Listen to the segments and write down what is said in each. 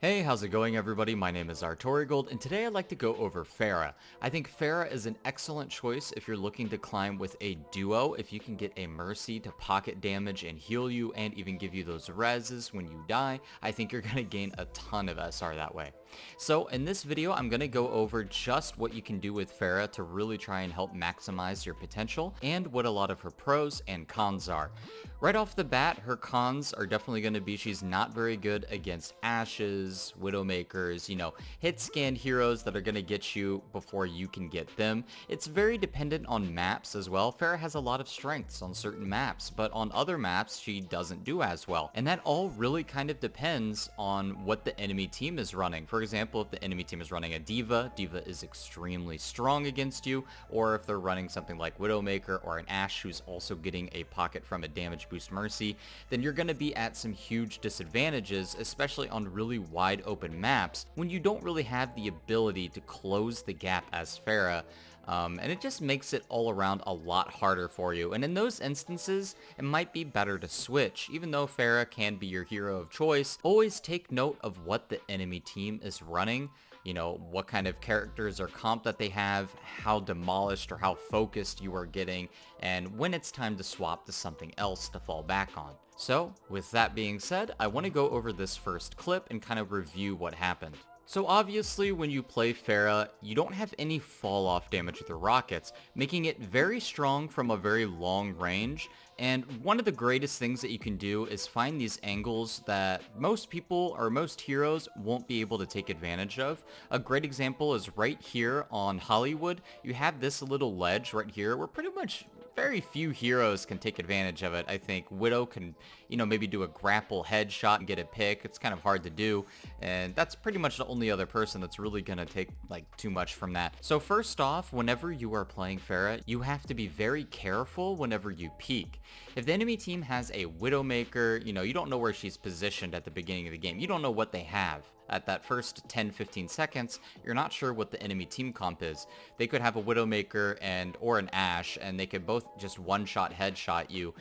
Hey, how's it going everybody? My name is Artorigold and today I'd like to go over Pharah. I think Pharah is an excellent choice if you're looking to climb with a duo, if you can get a Mercy to pocket damage and heal you and even give you those reses when you die. I think you're going to gain a ton of SR that way. So in this video, I'm going to go over just what you can do with Pharah to really try and help maximize your potential and what a lot of her pros and cons are. Right off the bat, her cons are definitely going to be she's not very good against Ashes, Widowmakers, hit scan heroes that are going to get you before you can get them. It's very dependent on maps as well. Pharah has a lot of strengths on certain maps, but on other maps she doesn't do as well. And that all really kind of depends on what the enemy team is running. For example, if the enemy team is running a D.Va, D.Va is extremely strong against you, or if they're running something like Widowmaker or an Ashe who's also getting a pocket from a damage boost Mercy, then you're going to be at some huge disadvantages, especially on really wide open maps when you don't really have the ability to close the gap as Pharah. And it just makes it all around a lot harder for you. And in those instances, it might be better to switch. Even though Pharah can be your hero of choice, always take note of what the enemy team is running. What kind of characters or comp that they have, how demolished or how focused you are getting, and when it's time to swap to something else to fall back on. So, with that being said, I want to go over this first clip and kind of review what happened. So obviously when you play Pharah, you don't have any fall off damage with your rockets, making it very strong from a very long range. And one of the greatest things that you can do is find these angles that most people or most heroes won't be able to take advantage of. A great example is right here on Hollywood. You have this little ledge right here where pretty much very few heroes can take advantage of it. I think Widow can, maybe do a grapple headshot and get a pick. It's kind of hard to do, and that's pretty much the only other person that's really gonna take too much from that. So first off, whenever you are playing Pharah, you have to be very careful whenever you peek. If the enemy team has a Widowmaker, you don't know where she's positioned at the beginning of the game. You don't know what they have. At that first 10-15 seconds, you're not sure what the enemy team comp is. They could have a Widowmaker or an Ashe, and they could both just one-shot headshot you,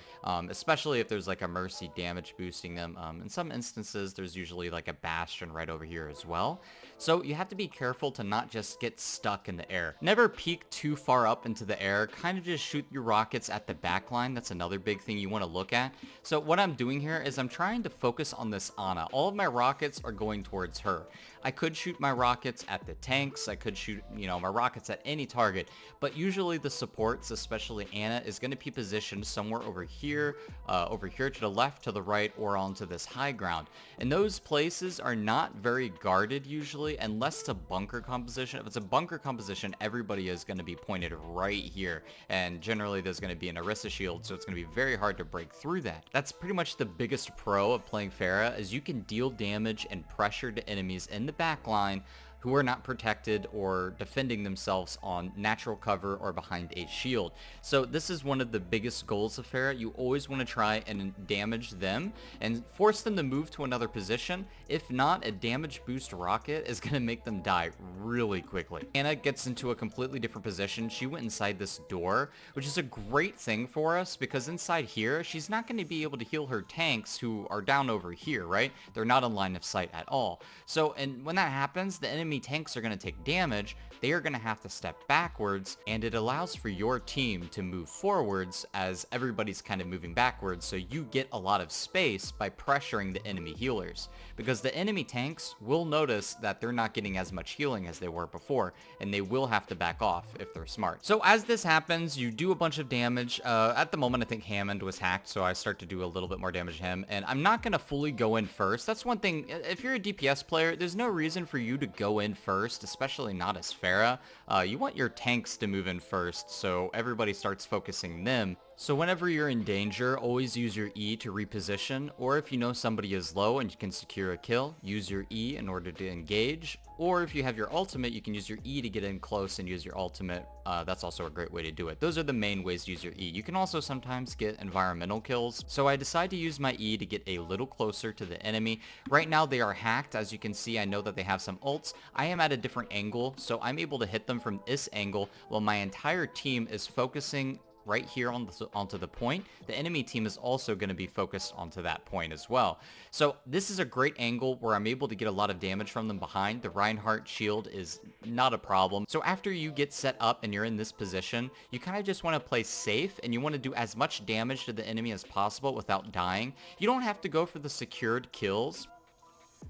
especially if there's a Mercy damage boosting them. In some instances, there's usually a Bastion right over here as well. So you have to be careful to not just get stuck in the air. Never peek too far up into the air. Kind of just shoot your rockets at the backline. That's another big thing you want to look at. So what I'm doing here is I'm trying to focus on this Ana. All of my rockets are going towards her. I could shoot my rockets at the tanks. I could shoot, my rockets at any target. But usually the supports, especially Ana, is going to be positioned somewhere over here to the left, to the right, or onto this high ground. And those places are not very guarded usually, unless it's a bunker composition. If it's a bunker composition, everybody is going to be pointed right here. And generally there's going to be an Orisa shield, so it's going to be very hard to break through that. That's pretty much the biggest pro of playing Pharah, is you can deal damage and pressure to enemies in the back line who are not protected or defending themselves on natural cover or behind a shield. So this is one of the biggest goals of Pharah. You always want to try and damage them and force them to move to another position. If not, a damage boost rocket is going to make them die really quickly. Ana gets into a completely different position. She went inside this door, which is a great thing for us because inside here, she's not going to be able to heal her tanks who are down over here, right? They're not in line of sight at all. So, and when that happens, the enemy tanks are going to take damage. They are going to have to step backwards, and it allows for your team to move forwards as everybody's kind of moving backwards, so you get a lot of space by pressuring the enemy healers. Because the enemy tanks will notice that they're not getting as much healing as they were before, and they will have to back off if they're smart. So as this happens, you do a bunch of damage. At the moment, I think Hammond was hacked, so I start to do a little bit more damage to him, and I'm not going to fully go in first. That's one thing. If you're a DPS player, there's no reason for you to go in first, especially not as Pharah. You want your tanks to move in first, so everybody starts focusing them. So whenever you're in danger, always use your E to reposition, or if you know somebody is low and you can secure a kill, use your E in order to engage, or if you have your ultimate, you can use your E to get in close and use your ultimate. That's also a great way to do it. Those are the main ways to use your E. You can also sometimes get environmental kills, so I decide to use my E to get a little closer to the enemy. Right now they are hacked. As you can see, I know that they have some ults. I am at a different angle, so I'm able to hit them from this angle while my entire team is focusing right here onto the point, the enemy team is also going to be focused onto that point as well. So this is a great angle where I'm able to get a lot of damage from them behind. The Reinhardt shield is not a problem. So after you get set up and you're in this position, you kind of just want to play safe and you want to do as much damage to the enemy as possible without dying. You don't have to go for the secured kills.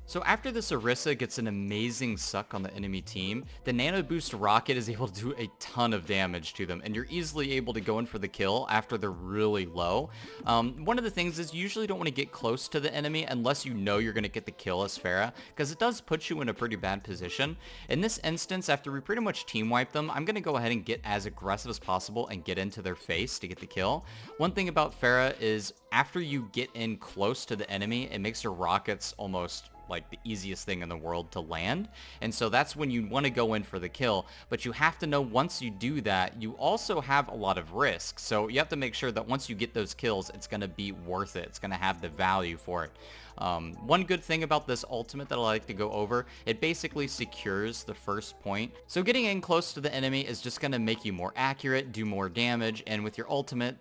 So after this Orisa gets an amazing suck on the enemy team, the Nano Boost Rocket is able to do a ton of damage to them, and you're easily able to go in for the kill after they're really low. One of the things is you usually don't want to get close to the enemy unless you know you're going to get the kill as Pharah, because it does put you in a pretty bad position. In this instance, after we pretty much team wipe them, I'm going to go ahead and get as aggressive as possible and get into their face to get the kill. One thing about Pharah is after you get in close to the enemy, it makes your rockets almost like the easiest thing in the world to land, and so that's when you want to go in for the kill. But you have to know once you do that, you also have a lot of risk, so you have to make sure that once you get those kills, it's going to be worth it. It's going to have the value for it. One good thing about this ultimate that I like to go over, it basically secures the first point. So getting in close to the enemy is just going to make you more accurate, do more damage, and with your ultimate,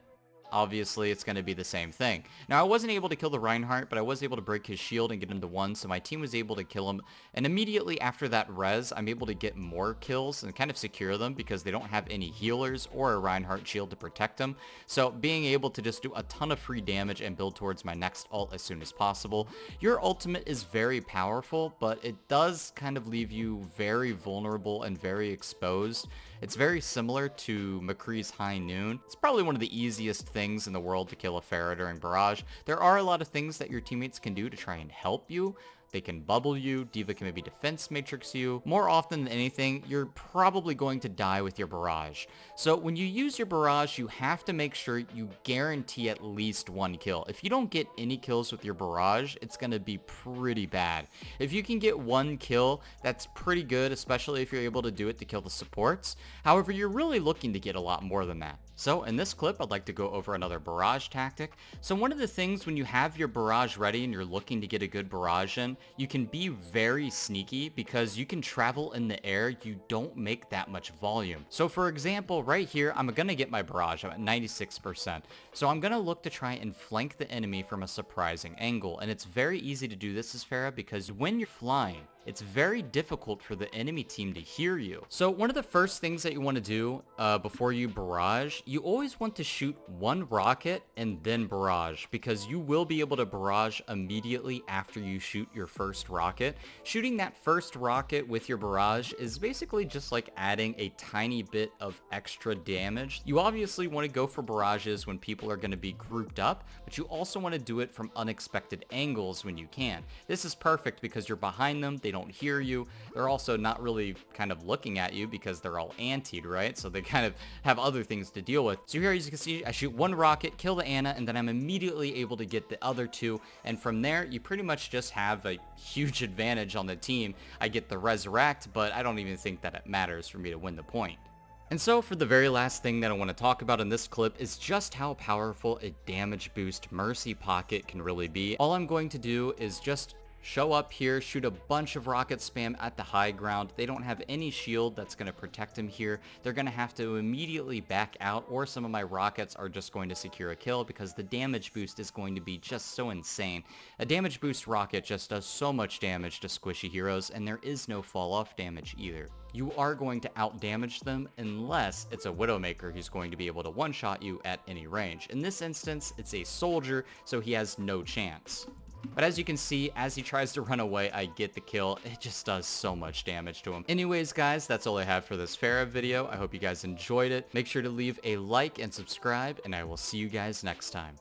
obviously it's going to be the same thing. Now I wasn't able to kill the Reinhardt, but I was able to break his shield and get him to 1, so my team was able to kill him. And immediately after that res, I'm able to get more kills and kind of secure them because they don't have any healers or a Reinhardt shield to protect them. So being able to just do a ton of free damage and build towards my next ult as soon as possible. Your ultimate is very powerful, but it does kind of leave you very vulnerable and very exposed. It's very similar to McCree's High Noon. It's probably one of the easiest things in the world to kill a Pharah during Barrage. There are a lot of things that your teammates can do to try and help you. They can bubble you, D.Va can maybe defense matrix you. More often than anything, you're probably going to die with your Barrage. So when you use your Barrage, you have to make sure you guarantee at least 1 kill. If you don't get any kills with your Barrage, it's going to be pretty bad. If you can get 1 kill, that's pretty good, especially if you're able to do it to kill the supports. However, you're really looking to get a lot more than that. So in this clip, I'd like to go over another Barrage tactic. So one of the things when you have your Barrage ready and you're looking to get a good Barrage in, you can be very sneaky because you can travel in the air. You don't make that much volume. So for example, right here, I'm going to get my Barrage. I'm at 96%. So I'm going to look to try and flank the enemy from a surprising angle. And it's very easy to do this as Pharah because when you're flying, it's very difficult for the enemy team to hear you. So one of the first things that you want to do before you barrage, you always want to shoot 1 rocket and then barrage, because you will be able to barrage immediately after you shoot your first rocket. Shooting that first rocket with your barrage is basically just like adding a tiny bit of extra damage. You obviously want to go for barrages when people are going to be grouped up, but you also want to do it from unexpected angles when you can. This is perfect because you're behind them, they don't hear you. They're also not really kind of looking at you because they're all antied, right? So they kind of have other things to deal with. So here, as you can see, I shoot 1 rocket, kill the Ana, and then I'm immediately able to get the other 2. And from there, you pretty much just have a huge advantage on the team. I get the resurrect, but I don't even think that it matters for me to win the point. And so for the very last thing that I want to talk about in this clip is just how powerful a damage boost Mercy Pocket can really be. All I'm going to do is just show up here, shoot a bunch of rocket spam at the high ground. They don't have any shield that's going to protect them here. They're going to have to immediately back out, or some of my rockets are just going to secure a kill because the damage boost is going to be just so insane. A damage boost rocket just does so much damage to squishy heroes, and there is no fall off damage either. You are going to out damage them unless it's a Widowmaker who's going to be able to one-shot you at any range. In this instance, it's a soldier, so he has no chance. But as you can see, as he tries to run away, I get the kill. It just does so much damage to him. Anyways, guys, that's all I have for this Pharah video. I hope you guys enjoyed it. Make sure to leave a like and subscribe, and I will see you guys next time.